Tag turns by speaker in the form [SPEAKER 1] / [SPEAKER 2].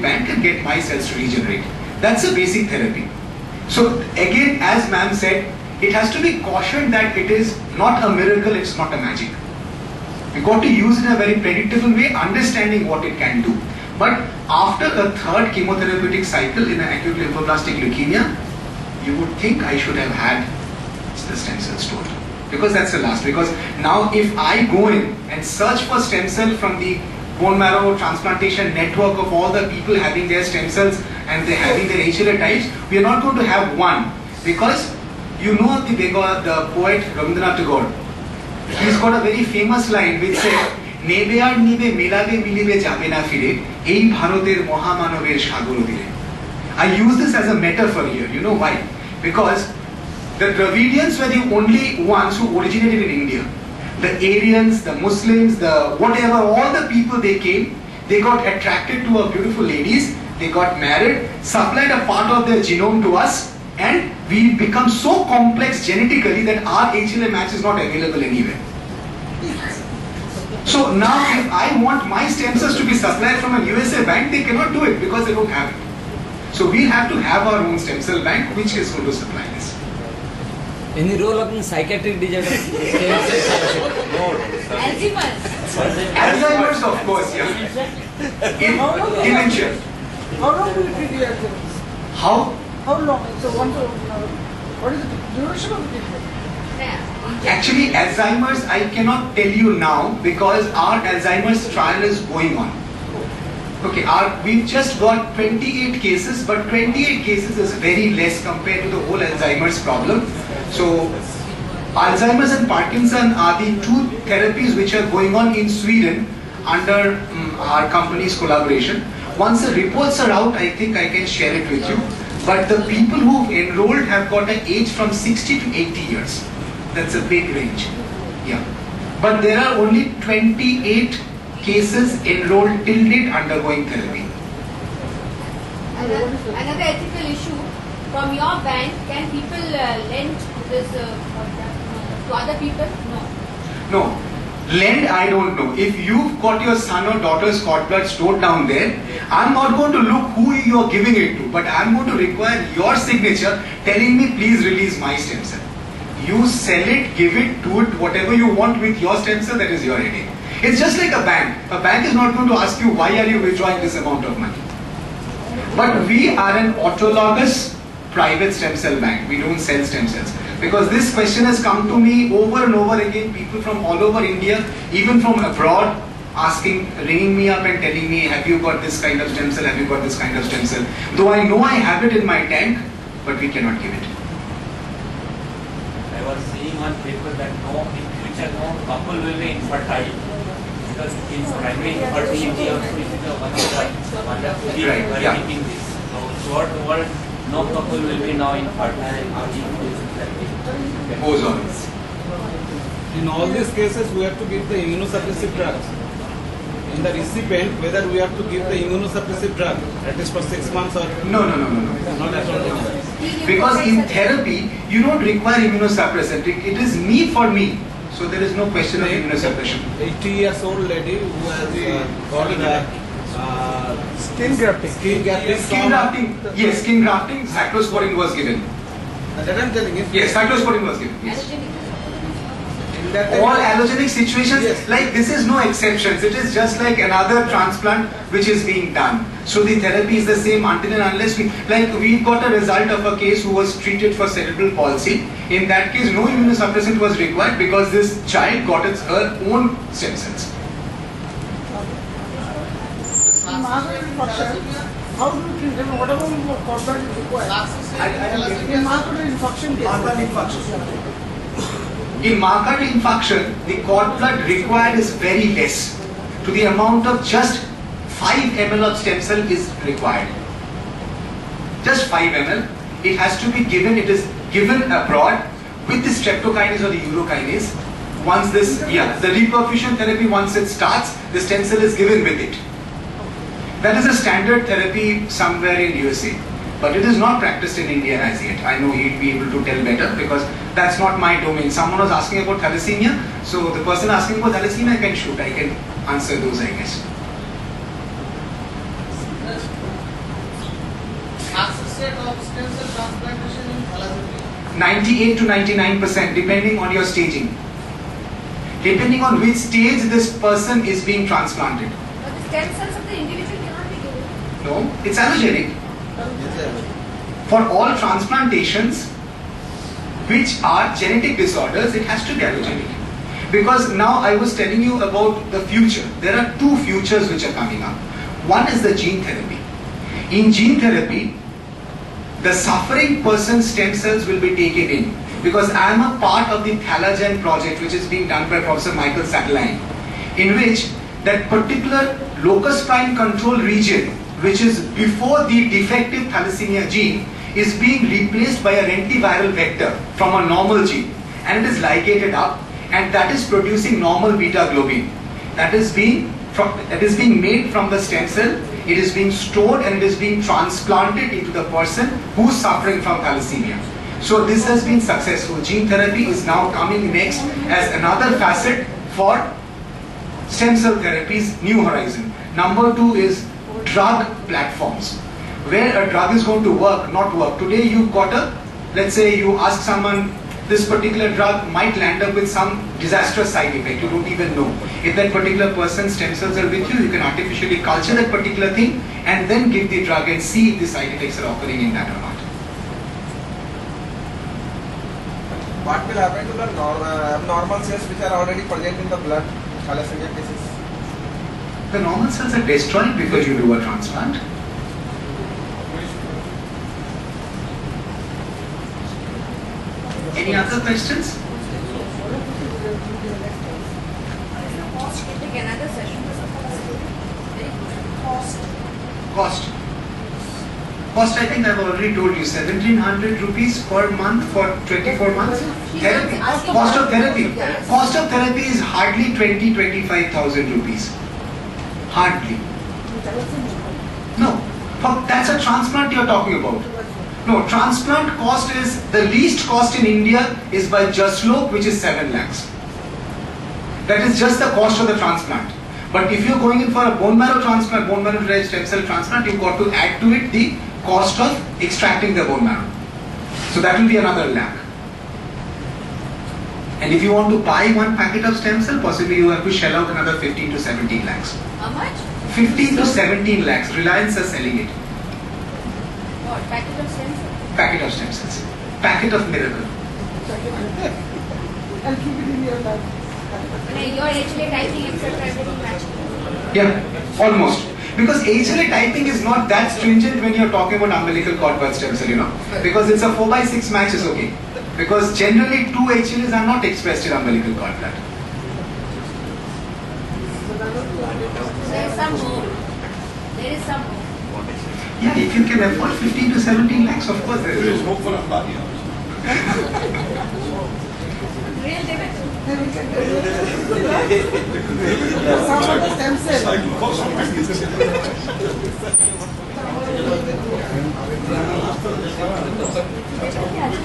[SPEAKER 1] bank and get my cells to regenerate. That's a basic therapy. So again, as ma'am said, it has to be cautioned that it is not a miracle, it's not a magic. We got to use it in a very predictable way, understanding what it can do. But after a third chemotherapeutic cycle in an acute lymphoblastic leukemia, you would think I should have had the stem cell stored. Because that's the last. Because now if I go in and search for stem cell from the bone marrow transplantation network of all the people having their stem cells and they're having their HLA types, we are not going to have one. Because you know the poet Rabindranath Tagore. He's got a very famous line which says, "Nebe ar nibe melabe milibe jabe na fire, ei bharoter mohamanober sagor dire." I use this as a metaphor here. You know why? Because the Dravidians were the only ones who originated in India. The Aryans, the Muslims, the whatever, all the people they came, they got attracted to our beautiful ladies, they got married, supplied a part of their genome to us, and we become so complex genetically that our HLA match is not available anywhere. So now if I want my stem cells to be supplied from a USA bank, they cannot do it because they don't have it. So we have to have our own stem cell bank which is going to supply this.
[SPEAKER 2] Any role of psychiatric disorder?
[SPEAKER 1] Alzheimer's, of course, yeah. Dementia.
[SPEAKER 3] How long will it be the Alzheimer's? How long? So what is the duration of the treatment?
[SPEAKER 1] Actually, Alzheimer's I cannot tell you now because our Alzheimer's trial is going on. Okay, we've just got 28 cases, but 28 cases is very less compared to the whole Alzheimer's problem. So, Alzheimer's and Parkinson are the two therapies which are going on in Sweden under our company's collaboration. Once the reports are out, I think I can share it with you. But the people who've enrolled have got an age from 60 to 80 years. That's a big range. Yeah. But there are only 28 cases enrolled till date undergoing therapy.
[SPEAKER 4] Another ethical issue, from your bank, can people lend this to other people?
[SPEAKER 1] No. Lend, I don't know. If you've got your son or daughter's cord blood stored down there, I'm not going to look who you're giving it to, but I'm going to require your signature telling me please release my stem cell. You sell it, give it, do it, whatever you want with your stem cell, that is your headache. It's just like a bank. A bank is not going to ask you why are you withdrawing this amount of money. But we are an autologous private stem cell bank. We don't sell stem cells. Because this question has come to me over and over again, people from all over India, even from abroad, ringing me up and telling me, have you got this kind of stem cell, have you got this kind of stem cell. Though I know I have it in my tank, but we cannot give it.
[SPEAKER 5] I was seeing on paper that in future no couple will be infertile. Because in primary infertility also is one of the
[SPEAKER 1] Right,
[SPEAKER 5] keeping this. So throughout the world, no couple will be now infertile.
[SPEAKER 1] Goes on.
[SPEAKER 6] In all these cases, we have to give the immunosuppressive drugs. In the recipient, whether we have to give the immunosuppressive drug, at least for 6 months or...
[SPEAKER 1] No.
[SPEAKER 6] Not at all.
[SPEAKER 1] Because in therapy, you don't require immunosuppressant. It is me for me. So there is no question of immunosuppression.
[SPEAKER 6] 80 years old lady who has got
[SPEAKER 3] Skin grafting.
[SPEAKER 1] Skin grafting. Yes, skin grafting. Cyclosporine was given.
[SPEAKER 6] That I'm telling you.
[SPEAKER 1] Yes, cyclosporine was given. Yes.
[SPEAKER 6] That
[SPEAKER 1] All allogenic situations,
[SPEAKER 6] yes.
[SPEAKER 1] Like this is no exceptions. It is just like another transplant which is being done. So the therapy is the same until and unless we've got a result of a case who was treated for cerebral palsy. In that case, no immunosuppressant was required because this child got her own stem cells.
[SPEAKER 3] In Margaret infection, how do you treat them? Whatever cord blood is required. In Margaret infection case.
[SPEAKER 1] In Marfan infarction, the cord blood required is very less. To the amount of just 5 ml of stem cell is required. Just 5 ml. It has to be given, it is given abroad with the streptokinase or the urokinase. Once the reperfusion therapy, once it starts, the stem cell is given with it. That is a standard therapy somewhere in USA. But it is not practiced in India as yet. I know he'd be able to tell better because that's not my domain. Someone was asking about thalassemia, so the person asking about thalassemia can shoot. I can answer those, I guess.
[SPEAKER 3] success rate of stem cell transplantation in thalassemia?
[SPEAKER 1] 98 to 99%, depending on your staging. Depending on which stage this person is being transplanted.
[SPEAKER 4] But the stem cells of the individual cannot be given.
[SPEAKER 1] No, it's allogenic. For all transplantations which are genetic disorders, it has to be allogenic. Because now I was telling you about the future. There are two futures which are coming up. One is the gene therapy. In gene therapy, the suffering person's stem cells will be taken in. Because I am a part of the Thalagen project which is being done by Professor Michael Satterline, in which that particular locus prime control region, which is before the defective thalassemia gene, is being replaced by a lentiviral vector from a normal gene, and it is ligated up, and that is producing normal beta globin. That is being made from the stem cell. It is being stored and it is being transplanted into the person who is suffering from thalassemia. So this has been successful. Gene therapy is now coming next as another facet for stem cell therapies, new horizon. Number two is drug platforms, where a drug is going to work, not work. Today you got let's say you ask someone, this particular drug might land up with some disastrous side effect, you don't even know. If that particular person's stem cells are with you, you can artificially culture that particular thing and then give the drug and see if the side effects are occurring in that or not.
[SPEAKER 7] What will happen to the abnormal cells which are already present in the blood, thalassemia cases?
[SPEAKER 1] The normal cells are destroyed before you do a transplant. Any other questions?
[SPEAKER 4] Take another session. Very good.
[SPEAKER 1] Cost. Cost, I think I've already told you, 1700 rupees per month for 24 months. Therapy. Cost of therapy. Cost of therapy is hardly 25,000 rupees. Hardly. No. That's a transplant you're talking about. No, transplant cost is, the least cost in India is by Jaslope, which is 7 lakhs. That is just the cost of the transplant. But if you're going in for a bone marrow transplant, bone marrow derived stem cell transplant, you've got to add to it the cost of extracting the bone marrow. So that will be another lakh. And if you want to buy one packet of stem cell, possibly you have to shell out another 15 to 17 lakhs.
[SPEAKER 4] How much?
[SPEAKER 1] 15 to 17 lakhs. Reliance are selling it.
[SPEAKER 4] What? Packet of stem cells?
[SPEAKER 1] Packet of stem cells. Packet of miracle.
[SPEAKER 3] And keep it in your lab.
[SPEAKER 4] Your HLA typing, etc. everything matching.
[SPEAKER 1] Yeah, almost. Because HLA typing is not that stringent when you're talking about umbilical cord blood stem cell, Because it's a 4x6 match is okay. Because generally 2 HLAs are not expressed in umbilical cord blood.
[SPEAKER 4] There is some more. There is some more.
[SPEAKER 1] Yeah, if you can afford 15 to 17 lakhs, of course there is.
[SPEAKER 8] hope for a body.
[SPEAKER 4] Real debate.
[SPEAKER 3] Then we can some of the stem cell.
[SPEAKER 4] Yeah.